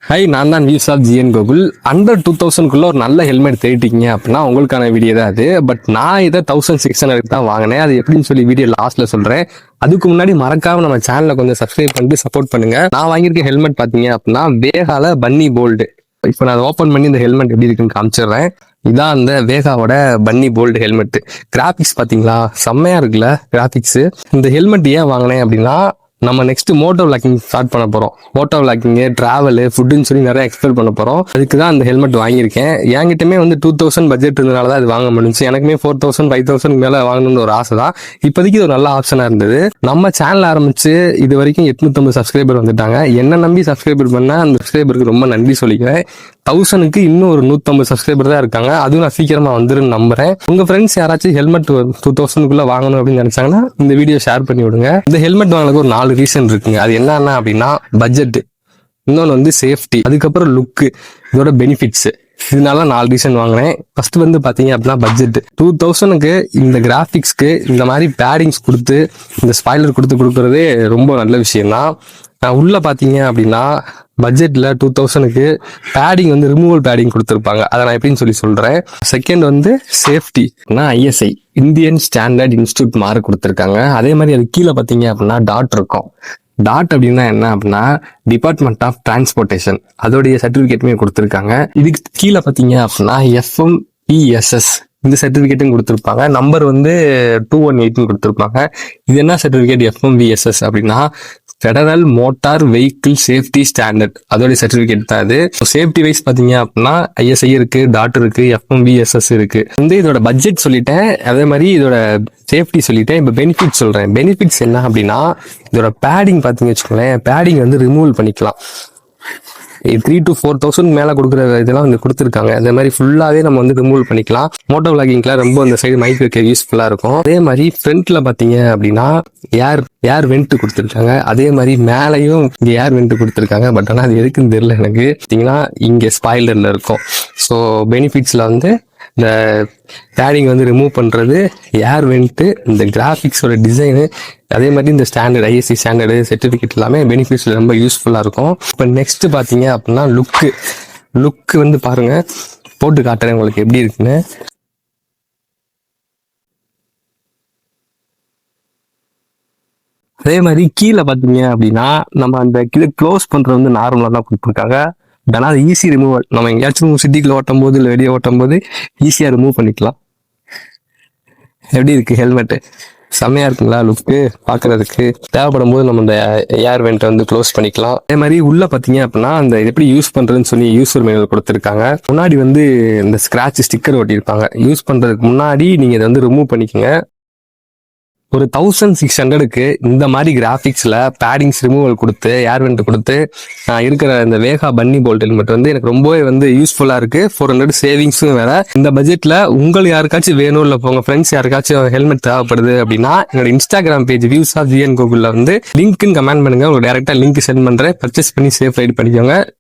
Hi, நான் தான் views of GN Gokul. Under 2000 ஒரு நல்ல ஹெல்மெட் தேடிட்டீங்க அப்படின்னா உங்களுக்கான வீடியோ தான் அது. பட் நான் இதை 1600 தான் வாங்கினேன். அது எப்படின்னு சொல்லி வீடியோ லாஸ்ட்ல சொல்றேன். அதுக்கு முன்னாடி மறக்காம நம்ம சேனலை கொஞ்சம் சப்ஸ்கிரைப் பண்ணிட்டு சப்போர்ட் பண்ணுங்க. நான் வாங்கியிருக்க ஹெல்மெட் பாத்தீங்க அப்படின்னா வேகால பன்னி போல்டு. இப்போ நான் அதை ஓப்பன் பண்ணி இந்த ஹெல்மெட் எப்படி இருக்குன்னு காமிச்சிடுறேன். இதான் அந்த வேகாவோட பன்னி போல்டு ஹெல்மெட். கிராபிக்ஸ் பாத்தீங்களா, செம்மையா இருக்குல்ல கிராபிக்ஸ். இந்த ஹெல்மெட் ஏன் வாங்கினேன் அப்படின்னா, நம்ம நெக்ஸ்ட் மோட்டோ விளாக்கிங் ஸ்டார்ட் பண்ண போறோம். மோட்டோ விளாக்கிங், டிராவல், ஃபுட்டுன்னு சொல்லி நிறைய எக்ஸ்ப்ளோர் பண்ண போறோம். அதுக்கு தான் அந்த ஹெல்மெட் வாங்கியிருக்கேன். என்கிட்டமே 2000 பட்ஜெட் இருந்தனால தான் இது வாங்க முடிஞ்சு. எனக்குமே 4000 5000 மேல வாங்கணும்னு ஒரு ஆசை தான். இப்போதைக்கு இது ஒரு நல்ல ஆப்ஷனா இருந்தது. நம்ம சேனல் ஆரம்பிச்சு இது வரைக்கும் 850 சப்ஸ்கிரைபர் வந்துட்டாங்க. என்ன நம்பி சப்ஸ்கிரைபர் பண்ண அந்த சப்ஸ்கிரைபருக்கு ரொம்ப நன்றி சொல்லிக்கிறேன். 1000க்கு இன்னும் ஒரு 150 சப்ஸ்கிரைபர் தான் இருக்காங்க. அதுவும் நான் சீக்கிரமா வந்துருன்னு நம்புறேன். உங்க ஃப்ரெண்ட்ஸ் யாராச்சும் ஹெல்மெட் 2000 வாங்கணும் அப்படின்னு நினைச்சாங்கன்னா இந்த வீடியோ ஷேர் பண்ணி விடுங்க. இந்த ஹெல்மெட் வாங்கினதுக்கு ஒரு 4 ரீசன் இருக்குங்க. அது என்னன்னா அப்படின்னா பட்ஜெட், இன்னொன்று சேஃப்டி, அதுக்கப்புறம் லுக்கு, இதோட பெனிஃபிட்ஸ். இதனால 4 ரீசன் வாங்கினேன். ஃபர்ஸ்ட் பாத்தீங்க அப்படின்னா பட்ஜெட். 2000க்கு இந்த கிராபிக்ஸ்க்கு இந்த மாதிரி பேடிங்ஸ் கொடுத்து இந்த ஸ்பாய்லர் கொடுக்கறதே ரொம்ப நல்ல விஷயம் தான். உள்ள பாத்தீங்க அப்படின்னா பட்ஜெட்ல 2000க்கு பேடிங் ரிமூவல் பேடிங் கொடுத்துருப்பாங்க. அதை நான் எப்படின்னு சொல்லி சொல்றேன். Second safety, ISI Indian standard institute mark கொடுத்துருக்காங்க. அதே மாதிரி அது கீழே பாத்தீங்க அப்படின்னா டாட் இருக்கும். டாட் அப்படின்னா என்ன அப்படின்னா டிபார்ட்மெண்ட் ஆஃப் டிரான்ஸ்போர்டேஷன், அதோடைய சர்டிபிகேட்டுமே கொடுத்துருக்காங்க. இதுக்கு கீழே பாத்தீங்க அப்படின்னா FMVSS இந்த சர்டிபிகேட்டும் கொடுத்துருப்பாங்க. நம்பர் 218 கொடுத்துருப்பாங்க. இது என்ன சர்டிபிகேட் FMVSS அப்படின்னா federal motor vehicle safety standard, அதோடைய சர்டிபிகேட் தான் இது. சேஃப்டி வைஸ் பாத்தீங்க அப்படின்னா ISI இருக்கு, டாட் இருக்கு, FMVSS இருக்கு. இதோட பட்ஜெட் சொல்லிட்டேன், அதே மாதிரி இதோட சேஃப்டி சொல்லிட்டேன். இப்ப பெனிஃபிட் சொல்றேன். பெனிஃபிட்ஸ் என்ன அப்படின்னா இதோட பேடிங் பாத்தீங்க வச்சுக்கோங்களேன், பேடிங் ரிமூவல் பண்ணிக்கலாம். 3,000 to 4,000 மேல கொடுக்குற இதெல்லாம் கொடுத்துருக்காங்க. அதே மாதிரி ஃபுல்லாவே நம்ம ரிமூவல் பண்ணிக்கலாம். மோட்டோ விளாகிங்ல ரொம்ப அந்த சைடு மைக் வைக்க யூஸ்ஃபுல்லா இருக்கும். அதே மாதிரி ஃப்ரண்ட்ல பாத்தீங்க அப்படின்னா ஏர் வெண்ட் கொடுத்துருக்காங்க. அதே மாதிரி மேலையும் இங்க ஏர் வெண்ட் கொடுத்துருக்காங்க. பட் ஆனா அது எதுக்குன்னு தெரியல எனக்கு. பாத்தீங்கன்னா இங்க ஸ்பாய்லர்ல இருக்கும். ஸோ பெனிஃபிட்ஸ்ல இந்த பேடிங் ரிமூவ் பண்றது, ஏர் வெண்ட், இந்த கிராபிக்ஸோட டிசைனு, அதே மாதிரி இந்த ஸ்டாண்டர்ட் ISI ஸ்டாண்டர்டு சர்டிபிகேட் எல்லாமே பெனிஃபிட்ஸ் ரொம்ப யூஸ்ஃபுல்லா இருக்கும். இப்போ நெக்ஸ்ட் பாத்தீங்க அப்படின்னா லுக்கு பாருங்க, போட்டு காட்டுறேன் உங்களுக்கு எப்படி இருக்குன்னு. அதே மாதிரி கீழே பாத்தீங்க அப்படின்னா நம்ம அந்த கீழே க்ளோஸ் பண்றது நார்மலா தான் கொடுத்துருக்காங்க. ஆனால் அது ஈஸி ரிமூவல். நம்ம எங்கேயாச்சும் சிட்டிக்குள்ள ஓட்டும் போது இல்லை வெளியே ஓட்டும் போது ஈஸியா ரிமூவ் பண்ணிக்கலாம். எப்படி இருக்கு ஹெல்மெட்? செம்மையா இருக்குங்களா லுக்கு பாக்குறதுக்கு? தேவைப்படும் போது நம்ம இந்த ஏர் வெண்ட் க்ளோஸ் பண்ணிக்கலாம். அதே மாதிரி உள்ள பாத்தீங்க அப்படின்னா அந்த எப்படி யூஸ் பண்றதுன்னு சொல்லி யூசர் மேனுவல் கொடுத்துருக்காங்க. முன்னாடி இந்த ஸ்கிராட்ச் ஸ்டிக்கர் ஒட்டியிருப்பாங்க. யூஸ் பண்றதுக்கு முன்னாடி நீங்க இதை ரிமூவ் பண்ணிக்கோங்க. ஒரு 1600க்கு இந்த மாதிரி கிராபிக்ஸ்ல பேடிங்ஸ் ரிமூவல் கொடுத்து ஏர் வெண்ட் கொடுத்து இருக்கிற இந்த வேகா பன்னி போல்ட் ஹெல்மெட் எனக்கு ரொம்பவே யூஸ்ஃபுல்லா இருக்கு. 400 சேவிங்ஸும் வேற. இந்த பட்ஜெட்ல உங்களுக்கு யாருக்காச்சும் வேணும், இல்ல உங்க ஃப்ரெண்ட்ஸ் யாருக்காச்சும் ஹெல்மெட் தேவைப்படுது அப்படின்னா என்னோட Instagram page views of GN கோகுல்ல லிங்க்னு கமெண்ட் பண்ணுங்க. உங்களுக்கு டைரக்டா லிங்க் சென்ட் பண்றேன். பர்ச்சேஸ் பண்ணி சேஃப் ரைட் பண்ணிக்கோங்க.